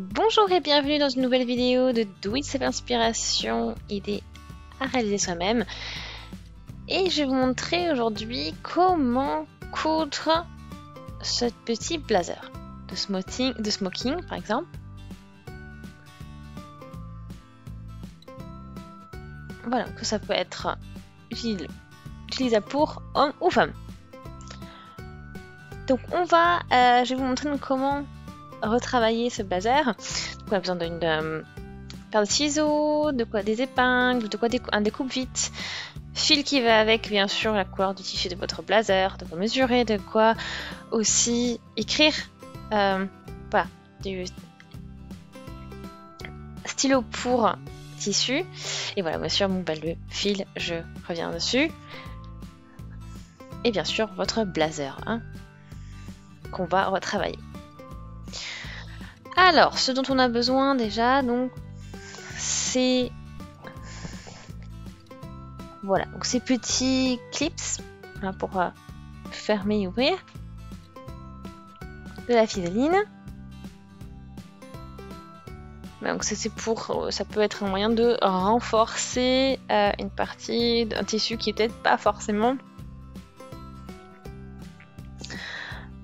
Bonjour et bienvenue dans une nouvelle vidéo de Do It Self Inspiration, idée à réaliser soi-même. Et je vais vous montrer aujourd'hui comment coudre ce petit blazer de smoking par exemple. Voilà, que ça peut être utilisable pour hommes ou femmes. Donc je vais vous montrer comment retravailler ce blazer. Donc, on a besoin d'une paire de ciseaux, des épingles, un découpe-vite, fil qui va avec, bien sûr, la couleur du tissu de votre blazer, de quoi mesurer, de quoi aussi écrire, voilà, du stylo pour tissu, et voilà, bien sûr, le fil, je reviens dessus, et bien sûr, votre blazer, qu'on va retravailler. Alors, ce dont on a besoin déjà, donc, c'est voilà, donc ces petits clips pour fermer et ouvrir, de la fiseline. Donc ça peut être un moyen de renforcer une partie d'un tissu qui est peut-être pas forcément.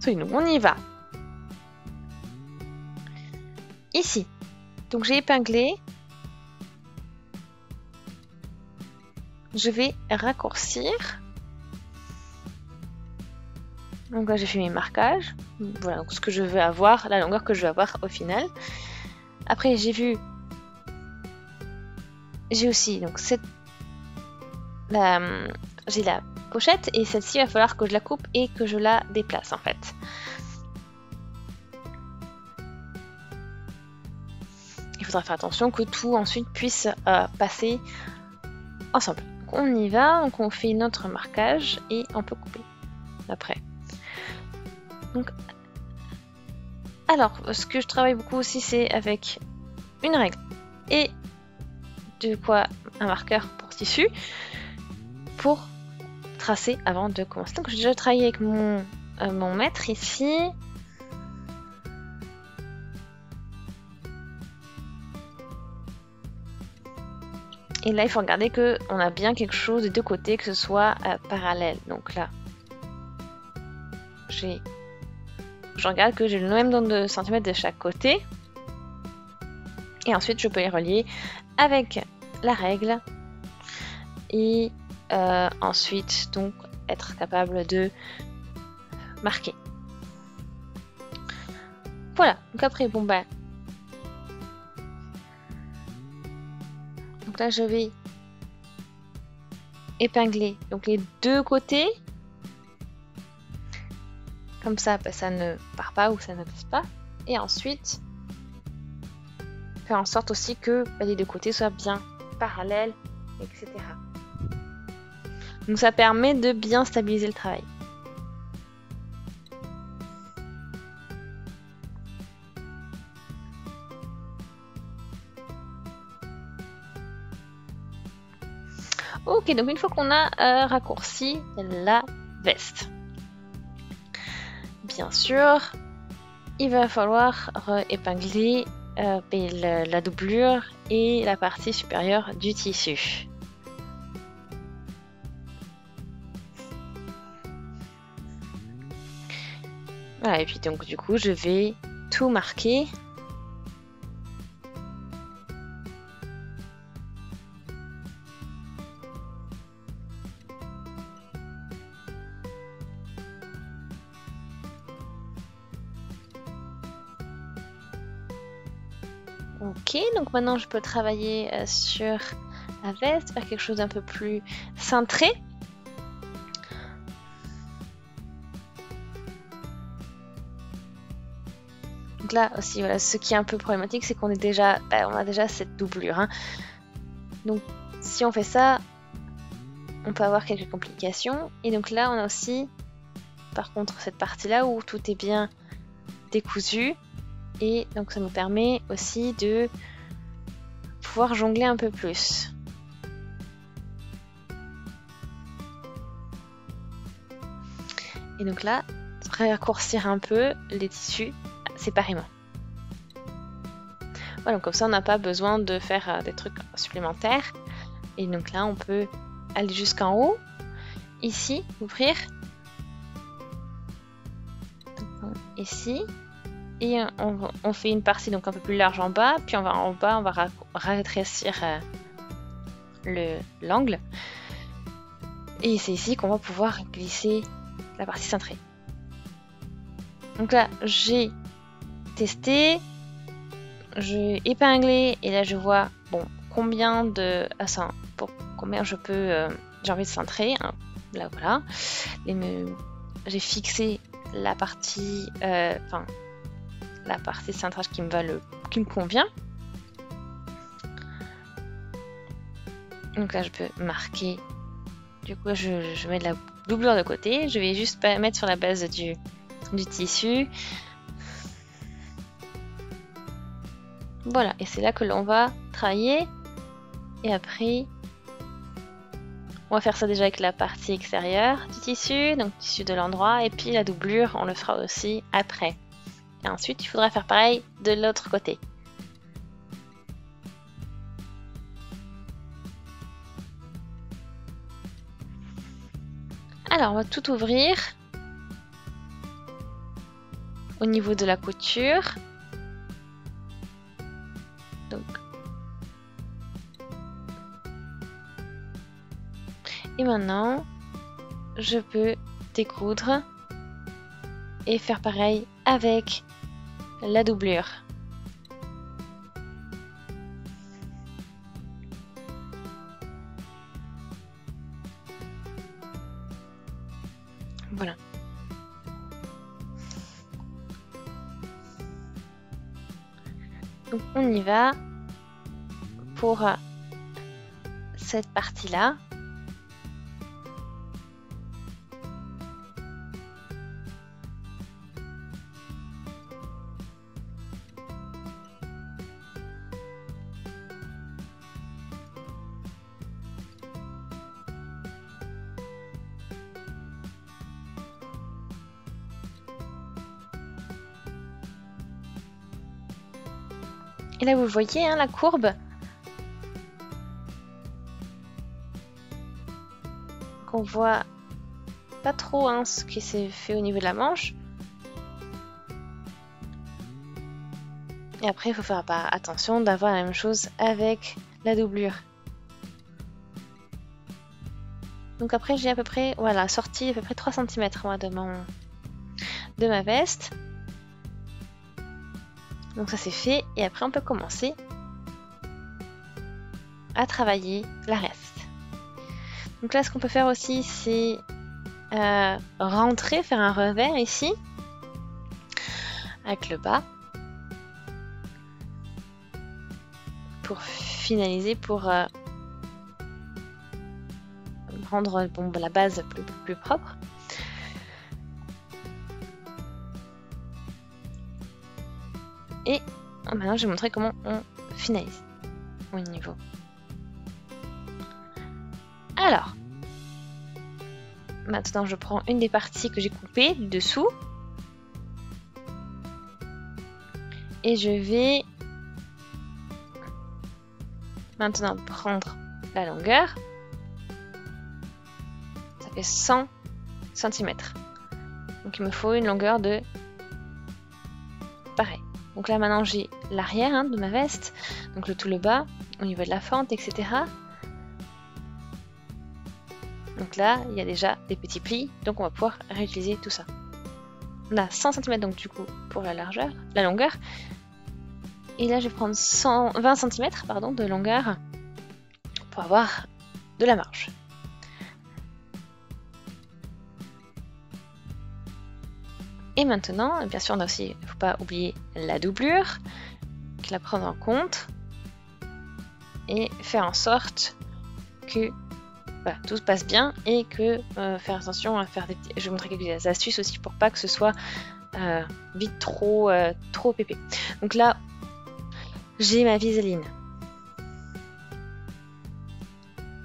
Donc on y va. Ici, donc j'ai épinglé. Je vais raccourcir. Donc là j'ai fait mes marquages. Voilà donc ce que je veux avoir, la longueur que je veux avoir au final. Après j'ai aussi donc j'ai la pochette et celle-ci il va falloir que je la coupe et que je la déplace en fait. Il faudra faire attention que tout ensuite puisse passer ensemble. Donc on y va, donc on fait notre marquage et on peut couper après. Donc, alors, ce que je travaille beaucoup aussi, c'est avec une règle et un marqueur pour tissu pour tracer avant de commencer. Donc j'ai déjà travaillé avec mon mètre ici. Et là, il faut regarder qu'on a bien quelque chose des deux côtés, que ce soit parallèle. Donc là, je regarde que j'ai le même nombre de centimètres de chaque côté. Et ensuite, je peux les relier avec la règle. Et ensuite, donc, être capable de marquer. Voilà. Donc après, donc là, je vais épingler donc les deux côtés. Comme ça, ça ne part pas ou ça ne passe pas. Et ensuite, faire en sorte aussi que les deux côtés soient bien parallèles, etc. Donc ça permet de bien stabiliser le travail. Ok, donc une fois qu'on a raccourci la veste, bien sûr, il va falloir épingler la doublure et la partie supérieure du tissu. Voilà, et puis donc du coup, je vais tout marquer. Ok, donc maintenant je peux travailler sur la veste, faire quelque chose d'un peu plus cintré. Donc là aussi, voilà, ce qui est un peu problématique, c'est qu'on on a déjà cette doublure. Donc si on fait ça, on peut avoir quelques complications. Et donc là, on a aussi, par contre, cette partie-là où tout est bien décousu. Et donc ça nous permet aussi de pouvoir jongler un peu plus. Et donc là, raccourcir un peu les tissus séparément. Voilà, comme ça on n'a pas besoin de faire des trucs supplémentaires. Et donc là on peut aller jusqu'en haut, ici, ouvrir, ici, et on fait une partie donc un peu plus large en bas, puis en bas on va rétrécir l'angle, et c'est ici qu'on va pouvoir glisser la partie cintrée. Donc là j'ai testé, j'ai épinglé, et là je vois bon combien de pour combien j'ai envie de cintrer, hein. Là voilà, j'ai fixé la partie la partie de cintrage qui me convient. Donc là je peux marquer, du coup je mets de la doublure de côté, je vais juste mettre sur la base du tissu. Voilà, et c'est là que l'on va travailler. Et après, on va faire ça déjà avec la partie extérieure du tissu, donc tissu de l'endroit, et puis la doublure, on le fera aussi après. Et ensuite, il faudra faire pareil de l'autre côté. Alors, on va tout ouvrir au niveau de la couture. Donc, et maintenant, je peux découdre et faire pareil avec la doublure. Voilà. Donc on y va pour cette partie-là. Et là, vous voyez hein, la courbe. Qu'on voit pas trop hein, ce qui s'est fait au niveau de la manche. Et après, il faut faire attention d'avoir la même chose avec la doublure. Donc après, j'ai à peu près, voilà, sorti à peu près 3 cm moi, de ma veste. Donc ça c'est fait, et après on peut commencer à travailler la reste. Donc là ce qu'on peut faire aussi c'est rentrer, faire un revers ici, avec le bas, pour finaliser, pour rendre la base plus propre. Et maintenant, je vais montrer comment on finalise au niveau. Alors, maintenant, je prends une des parties que j'ai coupées du dessous. Et je vais maintenant prendre la longueur. Ça fait 100 cm. Donc, il me faut une longueur de pareil. Donc là maintenant j'ai l'arrière hein, de ma veste, donc tout le bas, au niveau de la fente, etc. Donc là il y a déjà des petits plis, donc on va pouvoir réutiliser tout ça. On a 100 cm donc du coup pour la longueur. Et là je vais prendre 20 cm pardon, de longueur pour avoir de la marge. Et maintenant, bien sûr, il ne faut pas oublier la doublure, la prendre en compte et faire en sorte que voilà, tout se passe bien et que faire attention à faire je vais montrer quelques astuces aussi pour pas que ce soit vite trop épais. Donc là, j'ai ma viseline.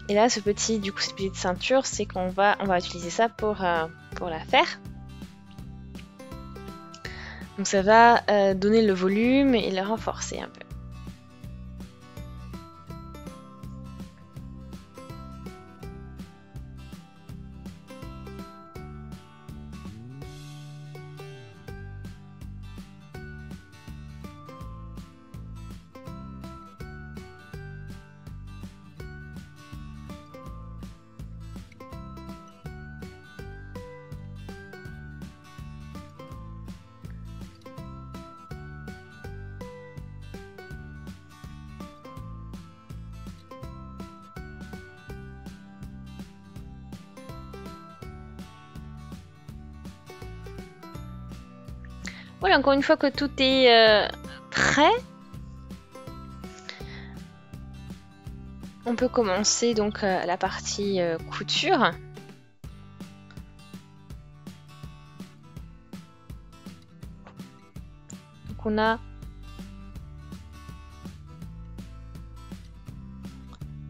Et là, cette petite ceinture, c'est qu'on va utiliser ça pour la faire. Donc ça va donner le volume et le renforcer un peu. Voilà, encore une fois que tout est prêt, on peut commencer donc la partie couture. Donc on a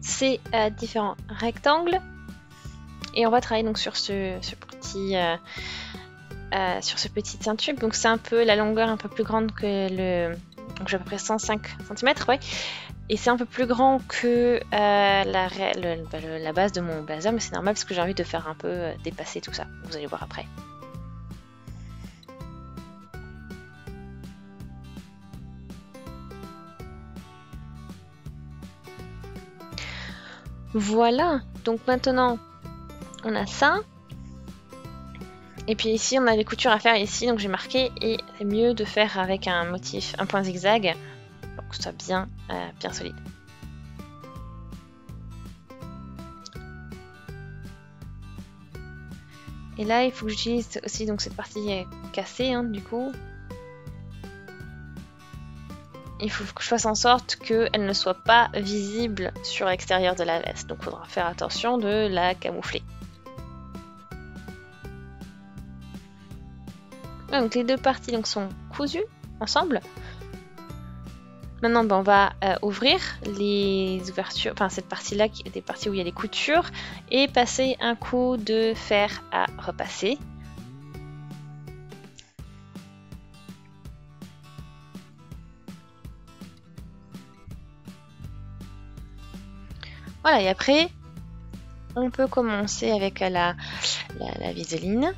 ces différents rectangles et on va travailler donc sur ce petit ceinture. Donc c'est un peu la longueur un peu plus grande que le... Donc j'ai à peu près 105 cm, ouais. Et c'est un peu plus grand que la base de mon blazer, mais c'est normal parce que j'ai envie de faire un peu dépasser tout ça. Vous allez voir après. Voilà, donc maintenant on a ça. Et puis ici on a les coutures à faire ici, donc j'ai marqué, et c'est mieux de faire avec un motif, un point zigzag, pour que ce soit bien, bien solide. Et là il faut que j'utilise aussi donc cette partie cassée, hein, du coup. Il faut que je fasse en sorte qu'elle ne soit pas visible sur l'extérieur de la veste, donc il faudra faire attention de la camoufler. Donc les deux parties donc, sont cousues ensemble. Maintenant on va ouvrir les ouvertures, enfin cette partie-là, qui est des parties où il y a des coutures, et passer un coup de fer à repasser. Voilà, et après on peut commencer avec la viseline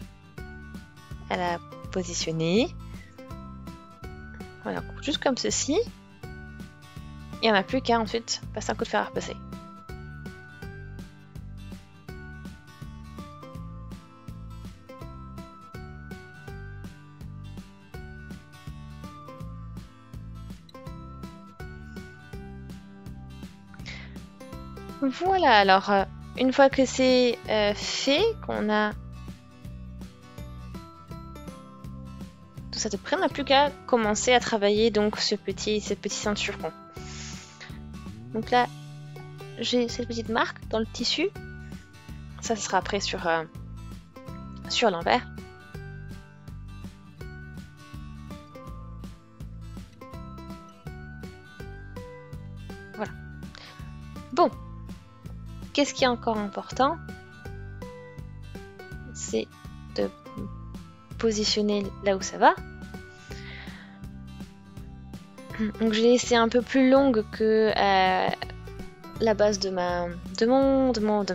à la positionner. Voilà, juste comme ceci. Et on n'a plus qu'à ensuite passer un coup de fer à repasser. Voilà, alors une fois que c'est fait, qu'on a tout ça de près, on n'a plus qu'à commencer à travailler donc cette petite ceinturon. Donc là, j'ai cette petite marque dans le tissu. Ça, ce sera après sur l'envers. Voilà. Bon. Qu'est-ce qui est encore important? C'est de positionner là où ça va. Donc je l'ai laissé un peu plus longue que la base de ma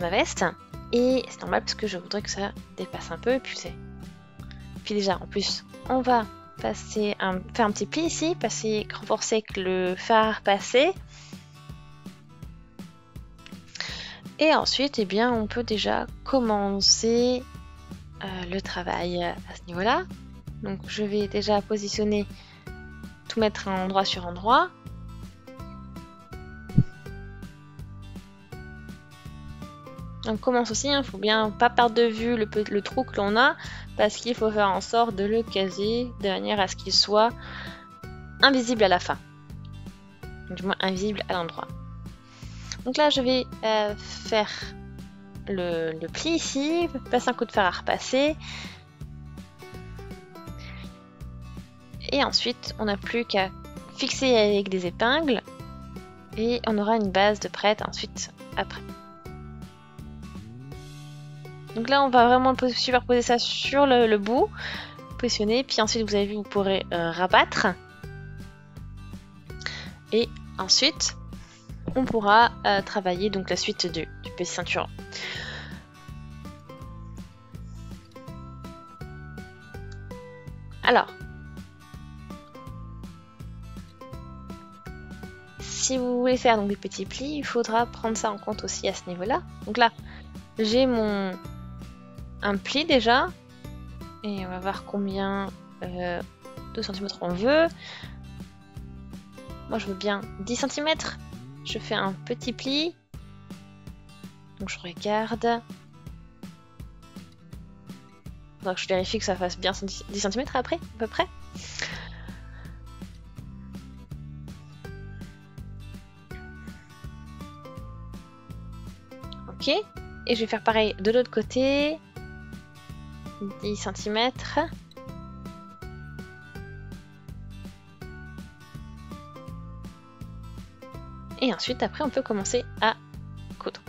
veste. Et c'est normal parce que je voudrais que ça dépasse un peu. Et puis déjà en plus on va faire un petit pli ici, renforcer avec le fer à repasser. Et ensuite, eh bien, on peut déjà commencer le travail à ce niveau-là. Donc, je vais déjà positionner, tout mettre endroit sur endroit. On commence aussi, il ne faut bien pas perdre de vue le trou que l'on a, parce qu'il faut faire en sorte de le caser de manière à ce qu'il soit invisible à la fin. Du moins, invisible à l'endroit. Donc là, je vais faire le pli ici, passer un coup de fer à repasser. Et ensuite, on n'a plus qu'à fixer avec des épingles. Et on aura une base de prête ensuite après. Donc là, on va vraiment superposer ça sur le bout, positionner. Puis ensuite, vous avez vu, vous pourrez rabattre. Et ensuite... on pourra travailler donc la suite du petit ceinturon. Alors, si vous voulez faire donc des petits plis, il faudra prendre ça en compte aussi à ce niveau-là. Donc là, j'ai un pli déjà, et on va voir combien de centimètres on veut. Moi, je veux bien 10 cm. Je fais un petit pli, donc je regarde. Donc je vérifie que ça fasse bien 10 cm après, à peu près. Ok, et je vais faire pareil de l'autre côté. 10 cm. Et ensuite, après, on peut commencer à coudre.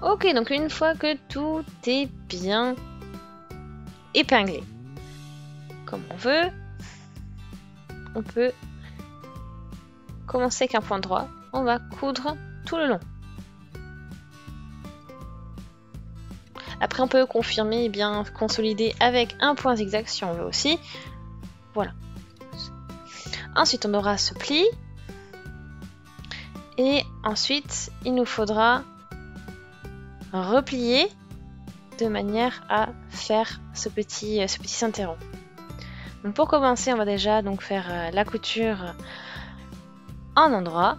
Ok, donc une fois que tout est bien épinglé, comme on peut commencer avec un point droit. On va coudre tout le long. Après, on peut confirmer et bien consolider avec un point zigzag si on veut aussi. Voilà. Ensuite, on aura ce pli. Et ensuite, il nous faudra replier de manière à faire ce petit cintéron. Donc pour commencer, on va déjà donc faire la couture en endroit.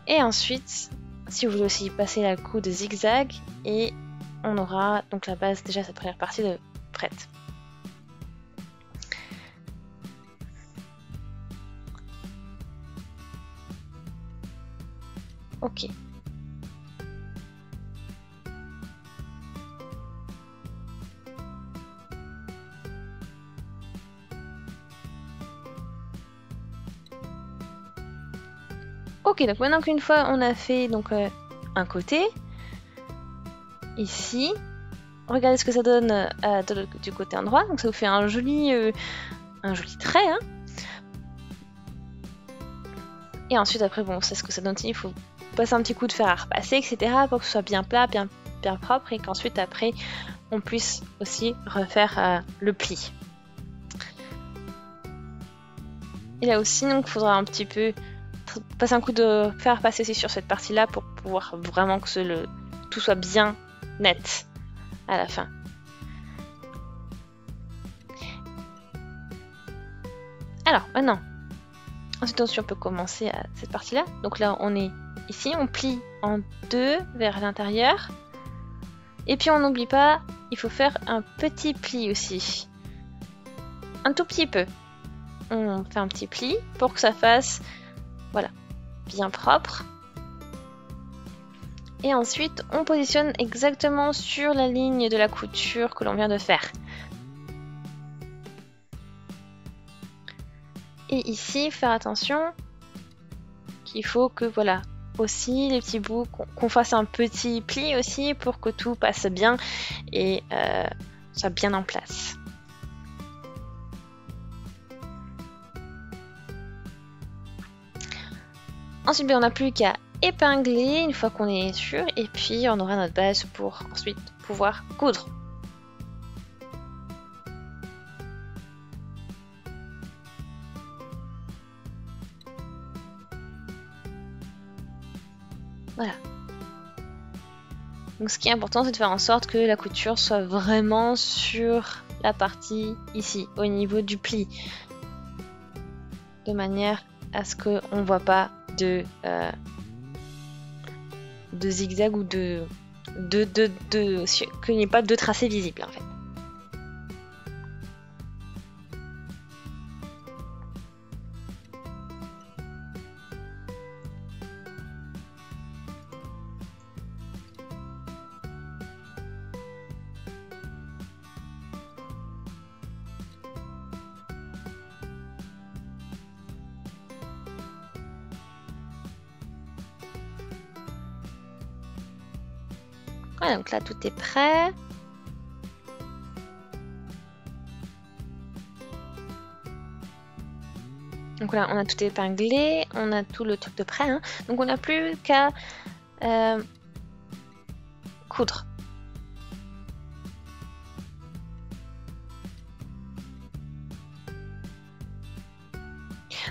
Et ensuite, si vous voulez aussi passer la coude zigzag, et on aura donc la base, déjà cette première partie de prête. Ok. Ok, donc maintenant qu'une fois on a fait donc un côté, ici, regardez ce que ça donne du côté endroit. Donc ça vous fait un joli trait. Hein. Et ensuite après, bon, c'est ce que ça donne. Il faut passer un petit coup de fer à repasser, etc. pour que ce soit bien plat, bien propre, et qu'ensuite après on puisse aussi refaire le pli. Et là aussi, donc il faudra un petit peu passer un coup de fer passer aussi sur cette partie là pour pouvoir vraiment que tout soit bien net à la fin. Alors maintenant, ensuite on peut commencer à cette partie là. Donc là on est ici, on plie en deux vers l'intérieur, et puis on n'oublie pas, il faut faire un petit pli aussi, un tout petit peu. On fait un petit pli pour que ça fasse, voilà, bien propre. Et ensuite, on positionne exactement sur la ligne de la couture que l'on vient de faire. Et ici, faire attention qu'il faut que, voilà, aussi les petits bouts, qu'on fasse un petit pli aussi pour que tout passe bien et soit bien en place. Ensuite, on n'a plus qu'à épingler une fois qu'on est sûr, et puis on aura notre base pour ensuite pouvoir coudre. Voilà. Donc ce qui est important, c'est de faire en sorte que la couture soit vraiment sur la partie ici, au niveau du pli, de manière à ce qu'on ne voit pas de zigzag ou qu'il n'y ait pas de tracé visible en fait. Voilà, donc là tout est prêt. Donc là on a tout épinglé, on a tout le truc de prêt, hein. Donc on n'a plus qu'à coudre.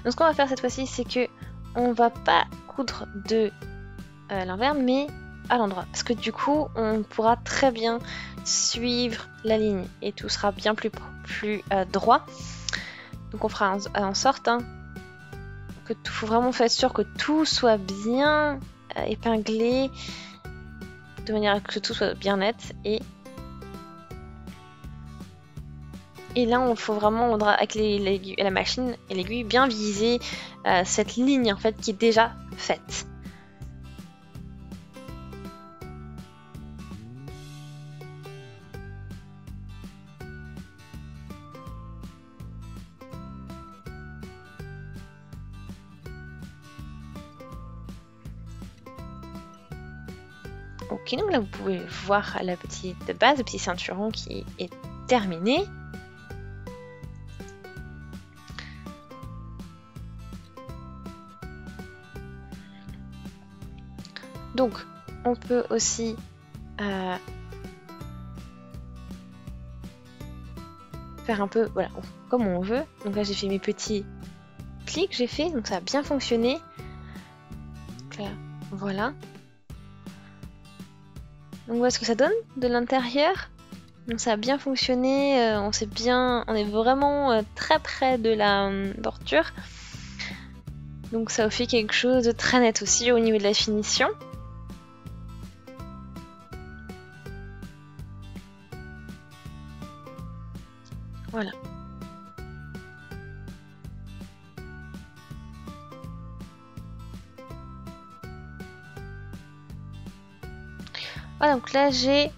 Donc ce qu'on va faire cette fois-ci, c'est que on va pas coudre de l'envers, mais à l'endroit, parce que du coup on pourra très bien suivre la ligne et tout sera bien plus droit. Donc on fera en sorte que tout, faut vraiment faire sûr que tout soit bien épinglé, de manière à ce que tout soit bien net. Et là, il faut vraiment, avec la machine et l'aiguille, bien viser cette ligne en fait qui est déjà faite. Ok, donc là vous pouvez voir la petite base, le petit ceinturon qui est terminé. Donc on peut aussi faire un peu, voilà, comme on veut. Donc là j'ai fait mes petits plis que j'ai fait, donc ça a bien fonctionné. Donc là, voilà. Donc voilà ce que ça donne de l'intérieur. Donc ça a bien fonctionné, on est vraiment très près de la bordure. Donc ça fait quelque chose de très net aussi au niveau de la finition. Voilà. Voilà, donc là j'ai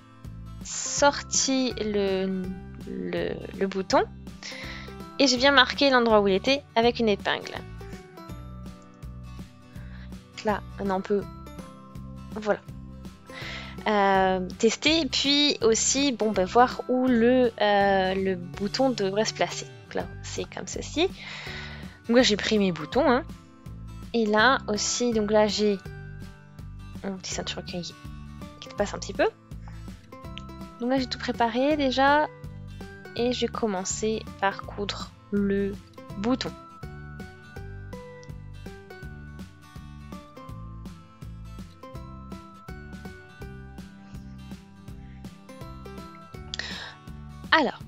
sorti le bouton et j'ai bien marqué l'endroit où il était avec une épingle. Donc là, maintenant on peut, voilà, tester et puis aussi voir où le bouton devrait se placer. Donc là, c'est comme ceci. Donc là, j'ai pris mes boutons, et là aussi, donc là j'ai mon petit ceinture qui passe un petit peu. Donc là j'ai tout préparé déjà et je vais commencer par coudre le bouton. Alors,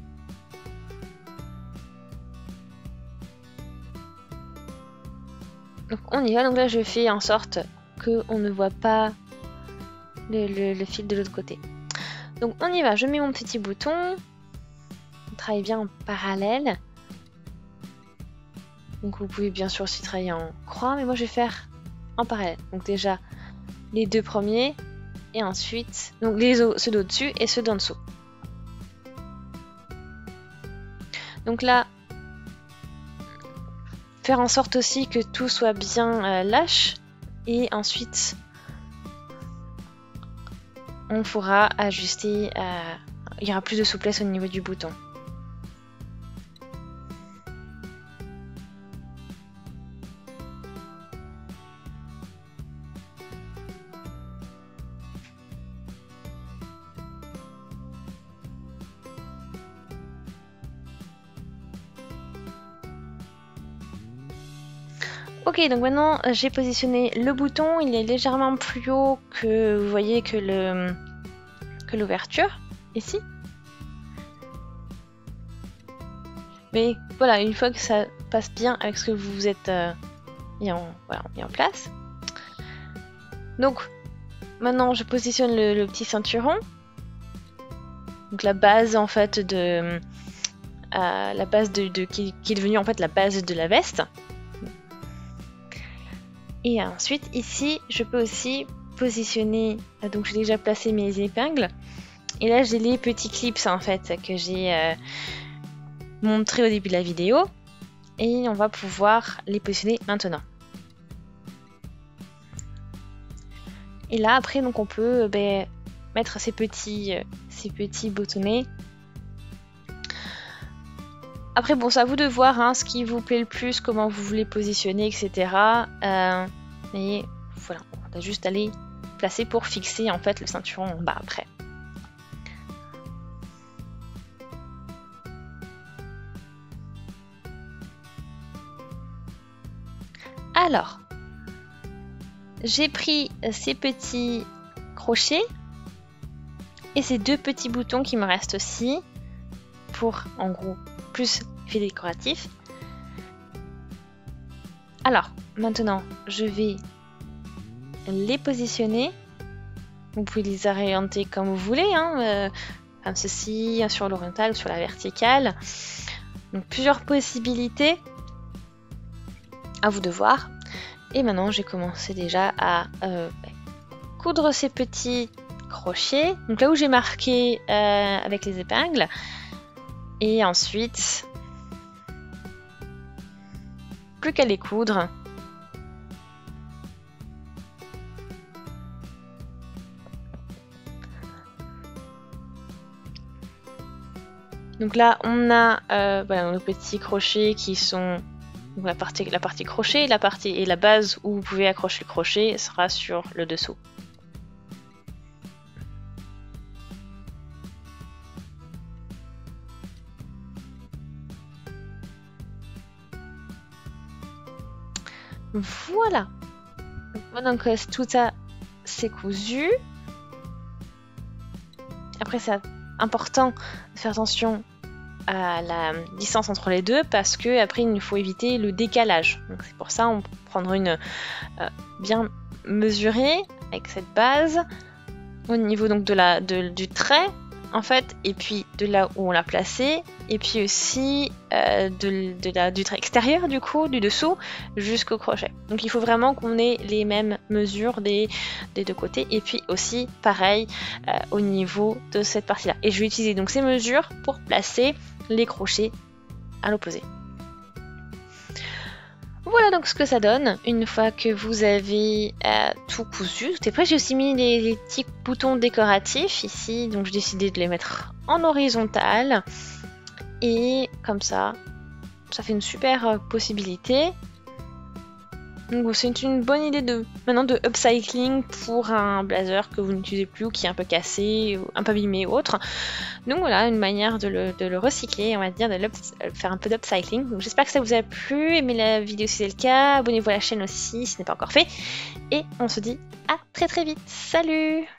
donc on y va. Donc là je fais en sorte qu'on ne voit pas le fil de l'autre côté. Donc on y va, je mets mon petit bouton, on travaille bien en parallèle. Donc vous pouvez bien sûr aussi travailler en croix, mais moi je vais faire en parallèle. Donc déjà les deux premiers, et ensuite donc ceux d'au-dessus et ceux d'en dessous. Donc là, faire en sorte aussi que tout soit bien lâche, et ensuite on pourra ajuster, il y aura plus de souplesse au niveau du bouton. Ok, donc maintenant j'ai positionné le bouton, il est légèrement plus haut que, vous voyez, que l'ouverture, ici. Mais voilà, une fois que ça passe bien avec ce que vous êtes mis en place. Donc, maintenant je positionne le petit ceinturon. Donc la base en fait de... la base qui est devenue en fait la base de la veste. Et ensuite, ici, je peux aussi positionner... Donc, j'ai déjà placé mes épingles. Et là, j'ai les petits clips, en fait, que j'ai montré au début de la vidéo. Et on va pouvoir les positionner maintenant. Et là, après, donc, on peut mettre ces petits boutonnets. Après, bon, c'est à vous de voir ce qui vous plaît le plus, comment vous voulez positionner, etc. Et voilà, on va juste aller placer pour fixer en fait le ceinturon en bas après. Alors, j'ai pris ces petits crochets et ces deux petits boutons qui me restent aussi pour, en gros, plus effet décoratif. Alors, maintenant, je vais les positionner. Vous pouvez les orienter comme vous voulez, hein, comme ceci, sur l'horizontale ou sur la verticale. Donc plusieurs possibilités, à vous de voir. Et maintenant, j'ai commencé déjà à coudre ces petits crochets. Donc là où j'ai marqué avec les épingles. Et ensuite, plus qu'à les coudre. Donc là, on a voilà, nos petits crochets qui sont donc la partie crochet, et la base où vous pouvez accrocher le crochet sera sur le dessous. Voilà. Donc tout ça, c'est cousu. Après, c'est important de faire attention à la distance entre les deux parce que après il faut éviter le décalage. Donc c'est pour ça on prendra une bien mesurée avec cette base au niveau donc du trait en fait, et puis de là où on l'a placé, et puis aussi du trait extérieur du coup, du dessous jusqu'au crochet. Donc il faut vraiment qu'on ait les mêmes mesures des deux côtés, et puis aussi pareil au niveau de cette partie là. Et je vais utiliser donc ces mesures pour placer les crochets à l'opposé. Voilà donc ce que ça donne une fois que vous avez tout cousu. Tout est prêt. J'ai aussi mis des petits boutons décoratifs ici, donc j'ai décidé de les mettre en horizontal. Et comme ça fait une super possibilité. Donc c'est une bonne idée de upcycling pour un blazer que vous n'utilisez plus ou qui est un peu cassé, ou un peu abîmé ou autre. Donc voilà, une manière de le recycler, on va dire, de faire un peu d'upcycling. Donc j'espère que ça vous a plu, aimez la vidéo si c'est le cas, abonnez-vous à la chaîne aussi si ce n'est pas encore fait. Et on se dit à très vite. Salut!